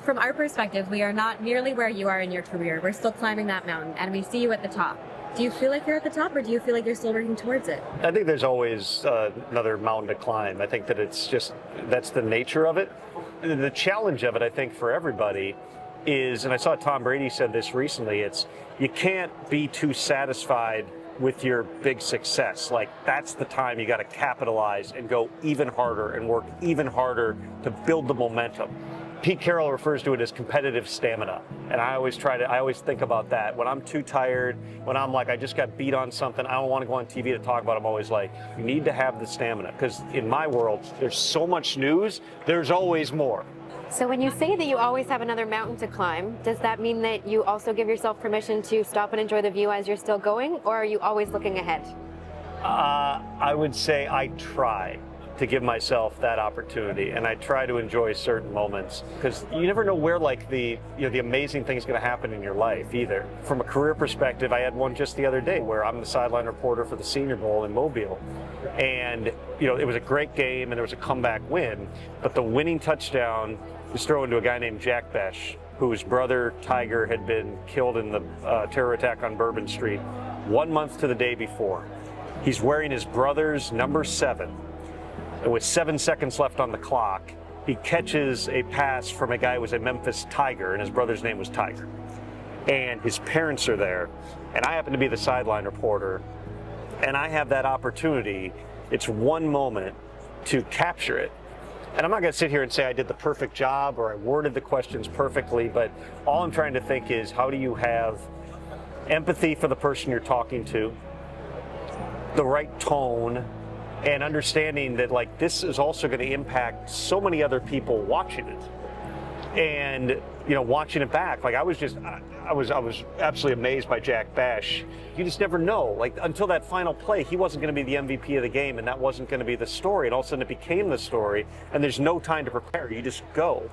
from our perspective, we are not nearly where you are in your career. We're still climbing that mountain, and we see you at the top. Do you feel like you're at the top, or do you feel like you're still working towards it? I think there's always another mountain to climb. I think that that's the nature of it. The challenge of it, I think, for everybody is, and I saw Tom Brady said this recently, it's you can't be too satisfied with your big success. Like, that's the time you got to capitalize and go even harder and work even harder to build the momentum. Pete Carroll refers to it as competitive stamina. And I always think about that. When I'm too tired, when I'm like, I just got beat on something, I don't want to go on TV to talk about it, I'm always like, you need to have the stamina. Because in my world, there's so much news, there's always more. So when you say that you always have another mountain to climb, does that mean that you also give yourself permission to stop and enjoy the view as you're still going, or are you always looking ahead? I would say I try to give myself that opportunity, and I try to enjoy certain moments, because you never know where the amazing thing's going to happen in your life either. From a career perspective, I had one just the other day where I'm the sideline reporter for the Senior Bowl in Mobile, and it was a great game and there was a comeback win, but the winning touchdown was thrown to a guy named Jack Besh, whose brother Tiger had been killed in the terror attack on Bourbon Street 1 month to the day before. He's wearing his brother's number 7. And with 7 seconds left on the clock, he catches a pass from a guy who was a Memphis Tiger, and his brother's name was Tiger. And his parents are there, and I happen to be the sideline reporter, and I have that opportunity. It's one moment to capture it. And I'm not going to sit here and say I did the perfect job or I worded the questions perfectly, but all I'm trying to think is, how do you have empathy for the person you're talking to, the right tone, and understanding that this is also going to impact so many other people watching it, and watching it back. I was absolutely amazed by Jack Bash. You just never know. Until that final play, he wasn't going to be the MVP of the game, and that wasn't going to be the story. And all of a sudden, it became the story. And there's no time to prepare. You just go.